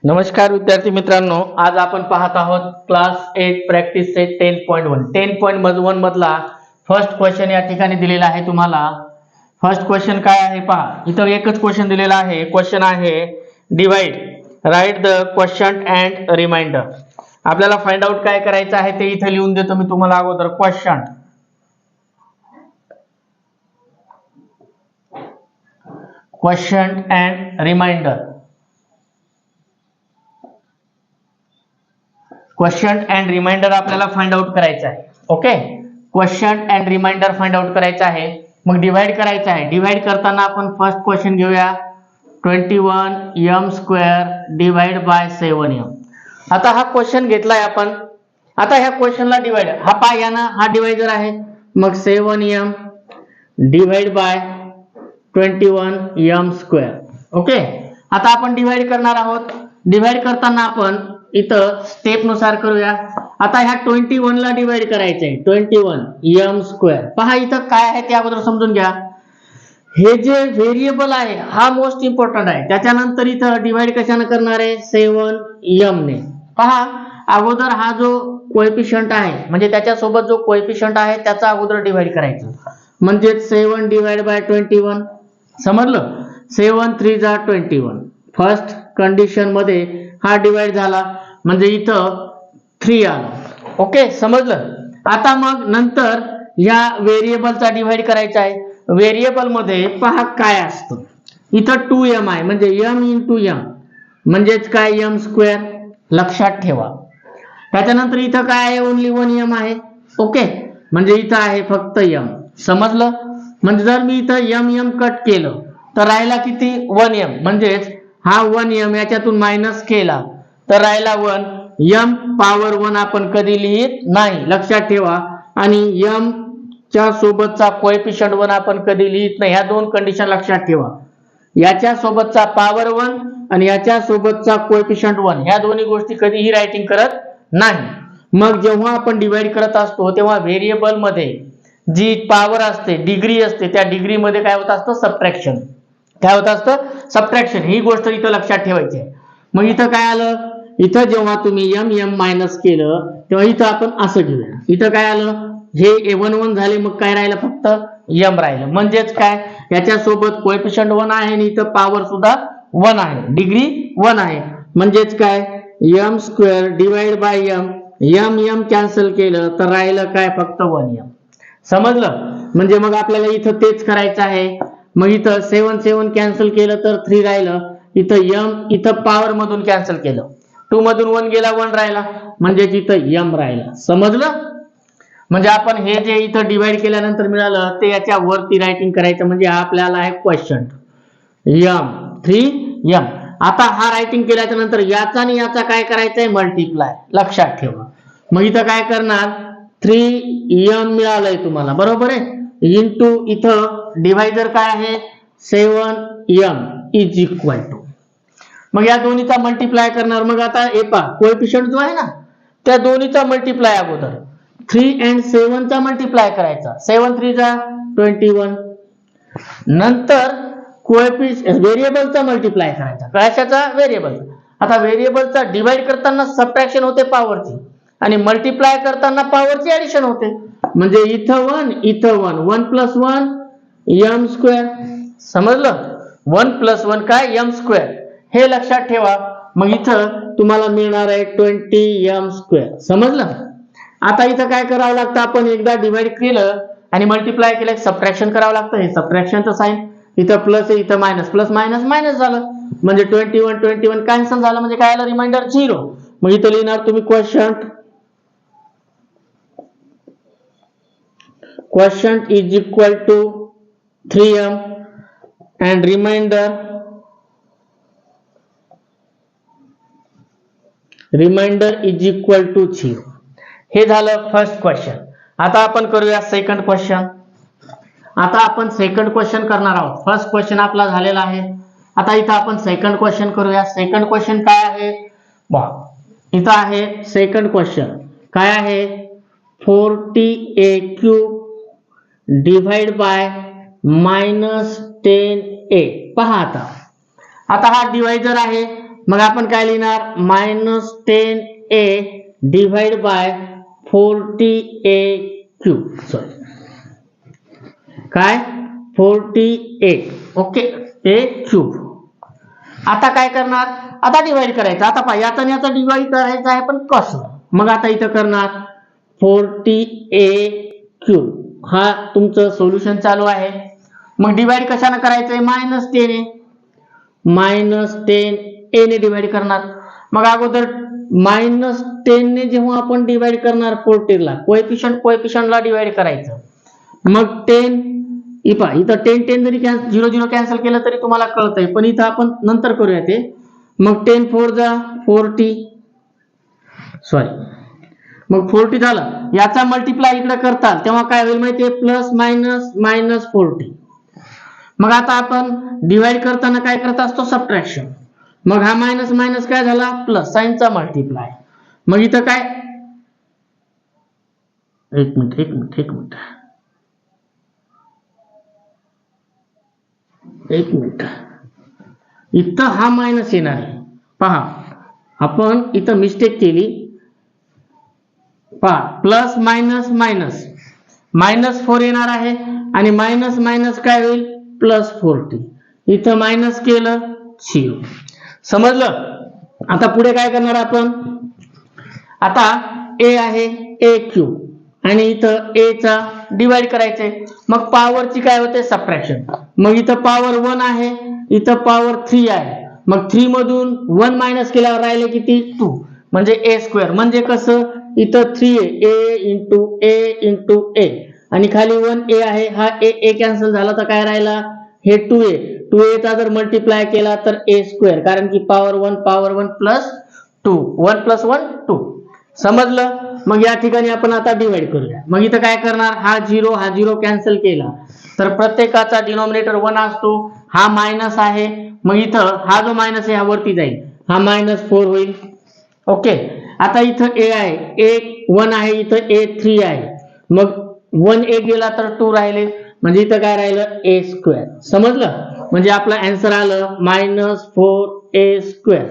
नमस्कार विद्यार्थी मित्रांनो, आज आपण पाहत आहोत क्लास 8 प्रॅक्टिस सेट 10.1 10.1 मधला फर्स्ट क्वेश्चन या ठिकाणी दिलेला आहे तुम्हाला। फर्स्ट क्वेश्चन काय आहे पहा, इथं एकच क्वेश्चन दिलेला आहे। क्वेश्चन आहे divide, right the question and remainder. आपल्याला फाइंड आउट काय करायचं आहे ते इथे लिहून देतो मी तुम्हाला अगोदर। Question and remainder, question and remainder आपल्याला फाइंड आउट करायचं आहे। Okay, question and remainder find out करायचं आहे। मग डिवाइड करायचं आहे। डिवाइड करताना आपण फर्स्ट क्वेश्चन घेऊया, 21m² डिवाइड बाय 7m। आता हा क्वेश्चन घेतलाय आपण। आता ह्या क्वेश्चनला डिवाइड, हा पाय या ना, हा डिवाइडर आहे। मग 7m divide by 21m²। Okay, आता आपण डिवाइड करणार आहोत। डिवाइड करताना आपण इथं स्टेप नुसार करूया। आता ह्या 21 ला डिवाइड करायचंय, 21m²। पहा इथं काय आहे ते अगोदर समजून घ्या। हे जे व्हेरिएबल आहे हा मोस्ट इम्पॉर्टंट आहे। त्याच्यानंतर इथं डिवाइड कशाने करणार आहे, 7m ने। पहा अगोदर हा जो कोएफिशियंट आहे म्हणजे त्याच्यासोबत जो कोएफिशियंट आहे त्याचा अगोदर डिवाइड करायचं, म्हणजे 7 डिवाइड बाय 21। समजलं, 7 3 जा 21। फर्स्ट कंडिशन मध्ये हा डिवाइड झाला म्हणजे इथं 3 आलं। ओके, समजलं। आता मग नंतर या व्हेरिएबलचा डिवाइड करायचा आहे। व्हेरिएबल मध्ये पहा काय असतं, इथं 2m आहे म्हणजे m × m म्हणजेच काय, m²। लक्षात ठेवा। त्याच्यानंतर इथं काय आहे, ओन्ली 1m आहे। ओके, म्हणजे इथं आहे फक्त m। समजलं, म्हणजे जर मी इथं m कट केलं तर राहिला किती, 1m। म्हणजेच हा 1m याच्यातून मायनस केला तर राहिला 1। m पॉवर 1 आपण कधी लिहित नाही, लक्षात ठेवा। आणि m च्या सोबतचा कोएफिशियंट 1 आपण कधी लिहित नाही। ह्या दोन कंडिशन लक्षात ठेवा। याच्या सोबतचा पॉवर 1 आणि याच्या सोबतचा कोएफिशियंट 1 ह्या दोन्ही गोष्टी कधीही रायटिंग करत नाही। मग जेव्हा आपण डिवाइड करत असतो तेव्हा व्हेरिएबल मध्ये जी पॉवर असते, डिग्री असते, त्या डिग्री मध्ये काय होत असतं, सबट्रॅक्शन। काय होत असतं, सबट्रॅक्शन। ही गोष्ट इथं लक्षात ठेवायची आहे। मग इथं काय आलं, इथं जेव्हा तुम्ही m मायनस केलं तेव्हा इथं आपण असं घेऊया। इथं काय आलं, हे 1 1 झाले, मग काय राहिलं, फक्त m राहिलं। म्हणजेच काय, याच्या सोबत कोएफिशियंट 1 आहे आणि इथं पॉवर सुद्धा 1 आहे, डिग्री 1 आहे। म्हणजेच काय, m² divide by m cancel केलं तर राहिलं काय, फक्त 1m। समजलं, म्हणजे मग आपल्याला इथं तेच करायचं आहे। मग इथं 7 7 कॅन्सल केलं तर 3 राहिलं। इथं m, इथं पॉवर मधून कॅन्सल केलं, 2 मधून 1 गेला, 1 राहिला, म्हणजे इथं m राहिला। समजलं, म्हणजे आपण हे जे इथं डिवाइड केल्यानंतर मिळालं ते याच्या वरती रायटिंग करायचं, म्हणजे हा आपल्याला आहे क्वेश्चन m 3m। आता हा रायटिंग केल्याच्या नंतर याचा आणि याचा काय करायचंय, मल्टिप्लाय। लक्षात ठेवा। मग इथं काय करणार, 3m मिळालंय तुम्हाला, बरोबर आहे, इंटू इथं डिवायडर काय आहे, 7m इज इक्वल टू, मग या दोन्हीचा मल्टिप्लाय करणार। मग आता हे पहा, कोएफिशियंट जो आहे ना त्या दोन्हीचा मल्टिप्लाय अगोदर 3 and 7 चा मल्टिप्लाय करायचा, 7 3 जा 21। नंतर व्हेरिएबलचा मल्टिप्लाय करायचा, कशाचा, व्हेरिएबल। आता व्हेरिएबलचा डिवाइड करताना सबट्रॅक्शन होते पॉवरची आणि मल्टिप्लाय करताना पॉवरची ऍडिशन होते। म्हणजे इथं 1 इथं 1, 1 + 1 m²। समजलं, 1 + 1 काय, m²। हे लक्षात ठेवा। मग इथं तुम्हाला मिळणार आहे 20m²। समजलं। आता इथं काय करावं लागतं, आपण एकदा डिवाइड केलं आणि मल्टिप्लाय केलं, सबट्रॅक्शन करावं लागतं। हे सबट्रॅक्शनचं साइन, इथं प्लस आहे, इथं मायनस, प्लस मायनस मायनस झालं, म्हणजे 21 21 कॅन्सल झालं, म्हणजे काय आलं, रिमाइंडर 0। मग इथं लिहिणार तुम्ही question is equal to 3m and remainder is equal to 0। हे झालं फर्स्ट क्वेश्चन। आता आपण करूया सेकंड क्वेश्चन। आता आपण सेकंड क्वेश्चन करणार आहोत। फर्स्ट क्वेश्चन आपला झालेला आहे। आता इथं आपण सेकंड क्वेश्चन करूया। सेकंड क्वेश्चन काय आहे, इथं आहे सेकंड क्वेश्चन काय आहे, 40a³ डिवाइड बाय -10a। पहा आता हा डिवायडर आहे, मग आपण काय लिहिणार -10a divide by 40a cube. Sorry काय 48 ओके ए क्यूब. आता काय करणार आता डिवाइड करायचं. आता पहा याचा आणि याचा डिवाइड करायचा आहे पण कसं. मग आता इथं करणार 40a क्यूब हा तुमचं सोल्युशन चालू आहे. मग डिवाइड कशाने करायचंय -10 -10a ने डिवाइड करणार. मग अगोदर -10 ने जेव्हा आपण डिवाइड करणार 40 ला कोएफिशियंटला डिवाइड करायचं. मग 10 इथं 10 जरी 0 कॅन्सल केलं तरी तुम्हाला कळतंय पण इथं आपण नंतर करूया ते. मग 10 4 जा 40 सॉरी मग 40 झालं. याचा मल्टिप्लाय इकडे करताल तेव्हा काय होईल माहितीये प्लस मायनस -40. मग आता आपण डिवाइड करताना काय करत असतो सबट्रॅक्शन. मग हा मायनस मायनस काय झाला प्लस साइनचा मल्टिप्लाय. मग इथं काय एक मिनिट इथं हा मायनस येणार आहे. पहा आपण इथं मिस्टेक केली. पहा प्लस मायनस -4 येणार आहे आणि मायनस मायनस काय होईल +40. इथं मायनस केलं 0. समजलं. आता पुढे काय करणार आपण आता a आहे a क्यूब आणि इथं a चा डिवाइड करायचंय. मग पॉवरची काय होते सबट्रॅक्शन. मग इथं पॉवर 1 आहे इथं पॉवर 3 आहे. मग 3 मधून 1 मायनस केल्यावर राहिले किती 2 म्हणजे a स्क्वेअर. म्हणजे कसं इथं 3 a आणि खाली 1a आहे. हा a कॅन्सल झाला तर काय राहिला हे 2a चा जर मल्टिप्लाय केला तर a स्क्वेअर कारण की पॉवर 1 प्लस 2 1 + 1 2. समजलं. मग या ठिकाणी आपण आता डिवाइड करूया. मग इथं काय करणार हा 0 कॅन्सल केला तर प्रत्येकाचा डिनॉमिनेटर 1 असतो. हा मायनस आहे मग इथं हा जो मायनस आहे हा वरती जाईल हा -4 होईल. ओके. आता इथं a आहे a 1 आहे इथं a 3 आहे. मग 1a गेला तर 2 राहिले म्हणजे इथं काय राहिलं a स्क्वेअर. समजलं. म्हणजे आपला आन्सर आलं -4a स्क्वेअर.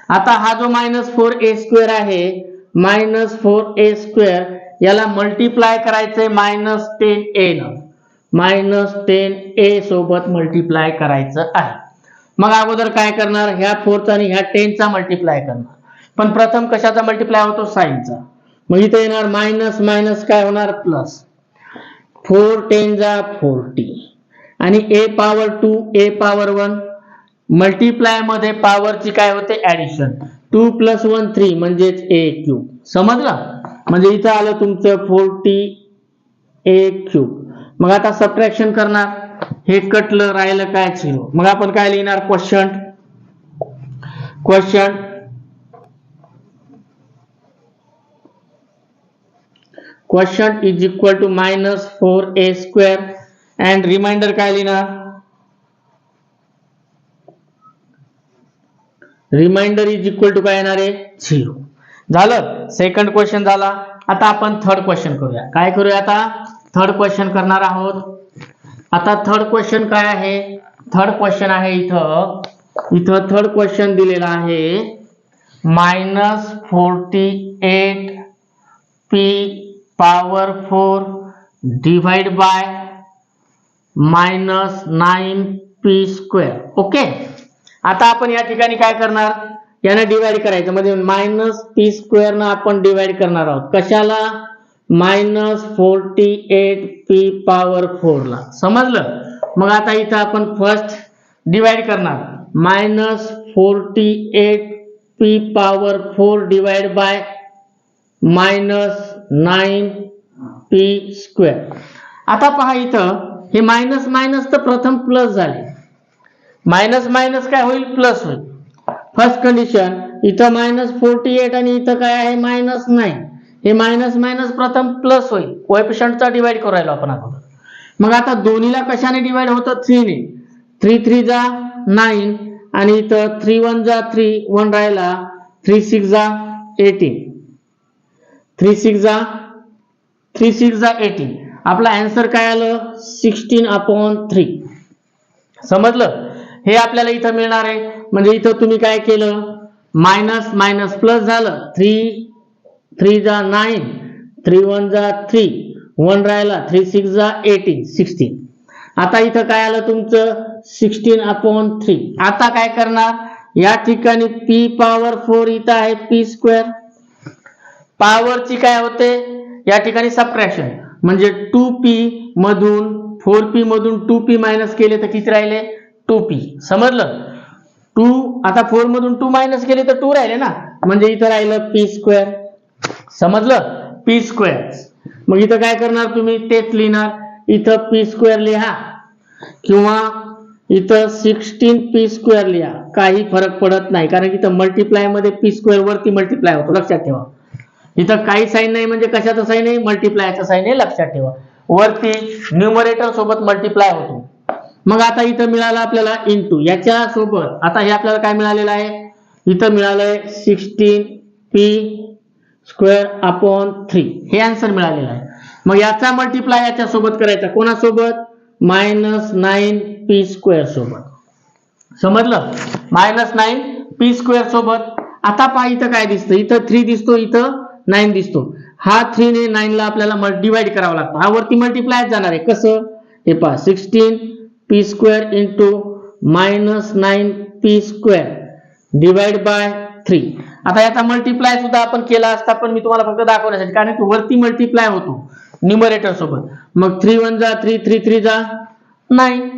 आता हा जो -4a स्क्वेअर आहे -4a स्क्वेअर याला मल्टिप्लाय करायचंय -10a न. -10a सोबत मल्टिप्लाय करायचं आहे. मग अगोदर काय करणार ह्या 4 चा आणि ह्या 10 चा मल्टिप्लाय करणार. पण प्रथम कशाचा मल्टिप्लाय होतो साइनचा. मग इथे येणार मायनस मायनस काय होणार प्लस 4 10 जा 40 आणि a power 2 a power 1 multiply मध्ये पॉवरची काय होते ऍडिशन 2 + 1 3 म्हणजेच a क्यूब. समजलं. म्हणजे इथं आलं तुमचं 40a क्यूब. मग आता सबट्रॅक्शन करणार हे कटलं राहिलं काय 0. मग आपण काय लिहिणार quotient is equal to -4a square and remainder काय लिहिणार रिमाइंडर इज इक्वल टू काय येणार आहे 0. झालं. सेकंड क्वेश्चन झाला. आता आपण थर्ड क्वेश्चन करूया. काय करूया आता थर्ड क्वेश्चन करणार आहोत. आता थर्ड क्वेश्चन काय आहे थर्ड क्वेश्चन आहे इथं थर्ड क्वेश्चन दिलेला आहे -48p power 4 divide by -9p square. Okay. आता आपण या ठिकाणी काय करणार याने डिवाइड करायचं म्हणजे -p स्क्वेअर न आपण डिवाइड करणार आहोत. कशाला -48p पॉवर 4 ला. समजलं. मग आता इथं आपण फर्स्ट डिवाइड करणार -48p power 4 divide by -9p square. आता पहा इथं हे मायनस मायनस तर प्रथम प्लस झाले. मायनस मायनस काय होईल प्लस होईल. फर्स्ट कंडिशन इथं -48 आणि इथं काय आहे -9. हे मायनस मायनस प्रथम प्लस होईल. कोएफिशियंटचा डिवाइड करायला आपण अगोदर. मग आता दोन्हीला कशाने डिवाइड होतं 3 ने. 3 3 जा 9 आणि इथं 3 1 जा 3 1 राहिला 3 6 जा 18 3 6 जा 18. आपला आन्सर काय आलं 16/3. समजलं. हे आपल्याला इथं मिळणार आहे. म्हणजे इथं तुम्ही काय केलं मायनस मायनस प्लस झालं, 3 जा 9, 3 1 जा 3, 1 राहिला, 3 6 जा 18, 16. आता इथं काय आलं तुमचं 16/3. आता काय करणार, या ठिकाणी p पॉवर 4 इथं आहे p स्क्वेअर. पॉवरची काय होते या ठिकाणी सबट्रॅक्शन, म्हणजे 2p मधून 4p मधून 2p मायनस केले तर किती राहिले 2p. समजलं, 2 आता 4 मधून 2 मायनस केले तर 2 राहिले ना, म्हणजे इथं राहिलं p स्क्वेअर. समजलं, p स्क्वेअर. मग इथं काय करणार तुम्ही तेच लिहिणार, इथं p स्क्वेअर लिहा किंवा इथं 16p स्क्वेअर लिहा, काही फरक पडत नाही, कारण इथं मल्टिप्लाय मध्ये p स्क्वेअर वरती मल्टिप्लाय होतो, लक्षात ठेवा. इथं काही साइन नाही म्हणजे कशाचं साइन आहे, मल्टिप्लायचं साइन आहे, लक्षात ठेवा. वरती न्यूमरेटर सोबत मल्टिप्लाय होतो. मग आता इथं मिळालं आपल्याला इंटू, याच्या सोबत आता हे आपल्याला काय मिळालेलं आहे, इथं मिळालंय 16p स्क्वेअर अपॉन 3, हे आन्सर मिळालेलं आहे. मग याचा मल्टिप्लाय याच्या सोबत करायचा, कोणासोबत, -9p स्क्वेअर सोबत. समजलं, -9p स्क्वेअर सोबत. आता पहा इथं काय दिसतं, इथं 3 दिसतो, इथं 9 दिसतो. हा 3 ने 9 ला आपल्याला डिवाइड करावा लागतो, हा वरती मल्टिप्लाय जाणार आहे. कसं, हे पहा 16p square into -9p square divide by 3. आता याचा मल्टिप्लाय सुद्धा आपण केला असता, पण मी तुम्हाला फक्त दाखवण्यासाठी, कारण की वरती मल्टिप्लाय होतो न्यूमरेटर सोबत. मग 3 1 जा 3, 3 3 जा 9.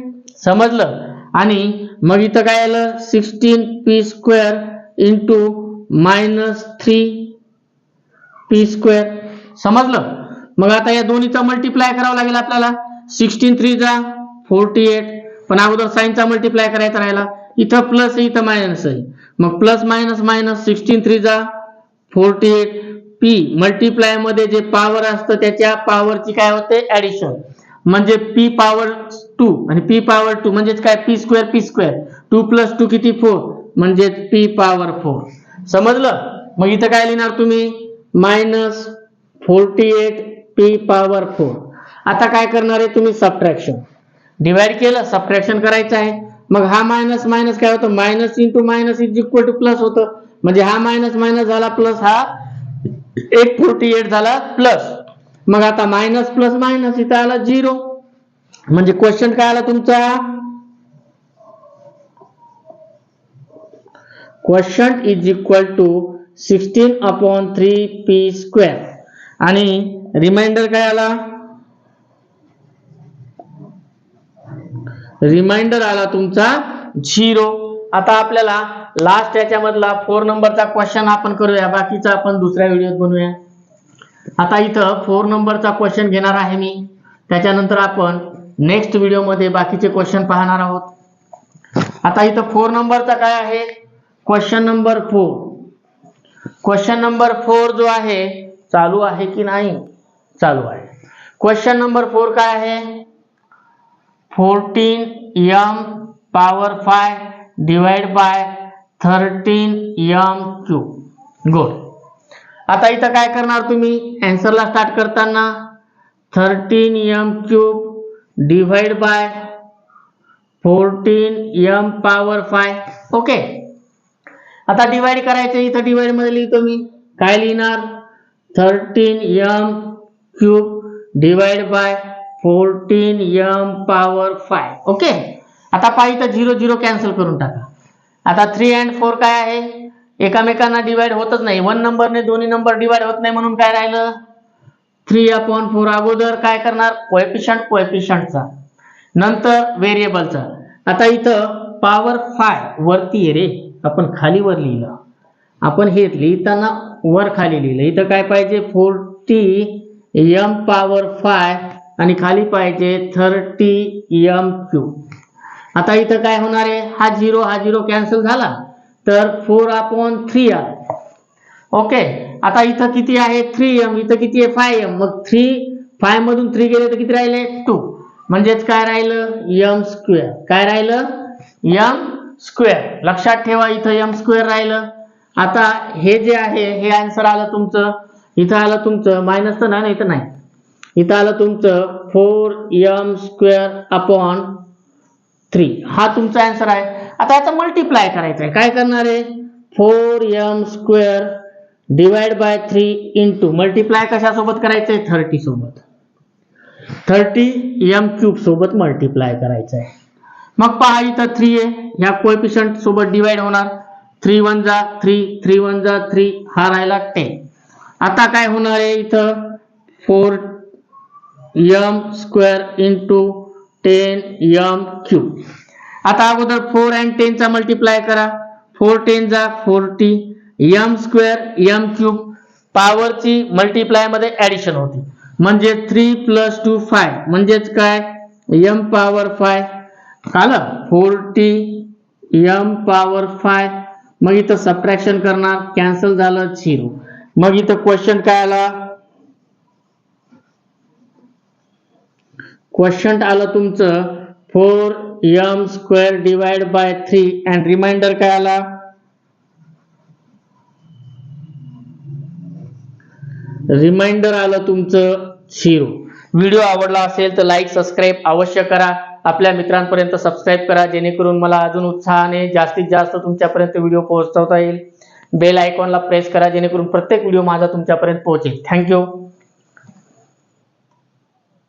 समजलं, आणि मग इथं काय आलं 16p square into -3p square. समजलं, मग आता या दोन्हीचा मल्टिप्लाय करावा लागेल आपल्याला. 16 3 जा 48, पण अगोदर साइनचा मल्टिप्लाय करायचा राहिला. इथं प्लस आहे, इथं मायनस आहे, मग प्लस मायनस मायनस, 16 3 जा 48. p मल्टिप्लाय मध्ये जे पॉवर असतं त्याच्या पॉवरची काय होते ऍडिशन, म्हणजे p पॉवर 2 आणि p पॉवर 2 म्हणजेच काय p स्क्वेअर p स्क्वेअर. 2 + 2 किती 4, म्हणजे p पॉवर 4. समजलं, मग इथं काय लिहिणार तुम्ही -48p पॉवर 4. आता काय करणार आहे तुम्ही सबट्रॅक्शन, डिवाइड केलं, सबट्रॅक्शन करायचं आहे. मग हा मायनस मायनस काय होतं, minus into minus is equal two plus होतं, म्हणजे हा मायनस मायनस झाला प्लस, हा 48 झाला प्लस. मग आता मायनस प्लस मायनस इथं आला 0, म्हणजे क्वेश्चन काय आला तुमचा, question is equal to 16/3p square, आणि रिमाइंडर काय आला, रिमाइंडर आला तुमचा 0. आता आपल्याला लास्ट याच्यामधला 4 नंबरचा क्वेश्चन आपण करूया, बाकीचा आपण दुसऱ्या व्हिडिओत बनवूया. आता इथं 4 नंबरचा क्वेश्चन घेणार आहे मी, त्याच्यानंतर आपण नेक्स्ट व्हिडिओमध्ये बाकीचे क्वेश्चन पाहणार आहोत. आता इथं 4 नंबरचा काय आहे, क्वेश्चन नंबर 4. क्वेश्चन नंबर 4 जो आहे, चालू आहे की नाही, चालू आहे. क्वेश्चन नंबर 4 काय आहे, 14m power 5 divide by 13m cube. Good. आता इथं काय करणार तुम्ही, आन्सरला स्टार्ट करताना 13m cube divide by 14m power 5. Okay, आता डिवाइड करायचं, इथं डिवाइड मध्ये लिहितो मी, काय लिहिणार 13m cube divide by 14m power 5. Okay, आता पहा इथं 0 0 कॅन्सल करून टाका. आता 3 and 4 काय आहे, एकामेकांना डिवाइड होतच नाही, 1 नंबरने दोन्ही नंबर डिवाइड होत नाही, म्हणून काय राहिलं 3/4. अगोदर काय करणार कोएफिशियंटचा, नंतर व्हेरिएबलचा. आता इथं पॉवर 5 वरती आहे रे, आपण खाली वर लिहिलं, आपण हे लिहिताना वर खाली लिहिलं. इथं काय पाहिजे 40m पॉवर 5 आणि खाली पाहिजे 30m क्यूब. आता इथं काय होणार आहे, हा 0 कॅन्सल झाला, तर 4/3 आला. ओके, आता इथं किती आहे 3m, इथं किती आहे 5m, मग 5 मधून 3 गेले तर किती राहिले 2, म्हणजेच काय राहिलं m स्क्वेअर. काय राहिलं m स्क्वेअर. लक्षात ठेवा, इथं m स्क्वेअर राहिलं. आता हे जे आहे हे आन्सर आलं तुमचं, इथं आलं तुमचं मायनस तर नाही, इथं नाही, इथं आलं तुमचं 4m स्क्वेअर अपॉन 3. हा तुमचा आन्सर आहे. आता याचा मल्टिप्लाय करायचा आहे, काय करणार आहे 4m² divide by 3 into multiply कशासोबत करायचंय 30 सोबत 30m³ सोबत मल्टिप्लाय करायचंय. मग पहा इथं 3 आहे ह्या कोएफिशियंट सोबत डिवाइड होणार 3 1 जा 3 3 1 जा 3 हा राहिला 10. आता काय होणार आहे इथं 4m² इंटू 10m³. आता अगोदर 4 आणि 10 चा मल्टिप्लाय करा 4 10 जा 40 m² m³ पॉवरची मल्टिप्लाय मध्ये ऍडिशन होती म्हणजे 3 + 2 5 म्हणजेच काय m पॉवर 5 आलं 40 m पॉवर 5. मग इथं सबट्रॅक्शन करणार कॅन्सल झालं 0. मग इथं क्वेश्चन काय आला क्वेश्चन आलं तुमचं 4m² divide by 3 and remainder काय आला रिमाइंडर आलं तुमचं 0. व्हिडिओ आवडला असेल तर लाईक सबस्क्राईब अवश्य करा. आपल्या मित्रांपर्यंत सबस्क्राईब करा जेणेकरून मला अजून उत्साहाने जास्तीत जास्त तुमच्यापर्यंत व्हिडिओ पोहोचवता येईल. बेल आयकॉनला प्रेस करा जेणेकरून प्रत्येक व्हिडिओ माझा तुमच्यापर्यंत पोहोचेल. थँक्यू.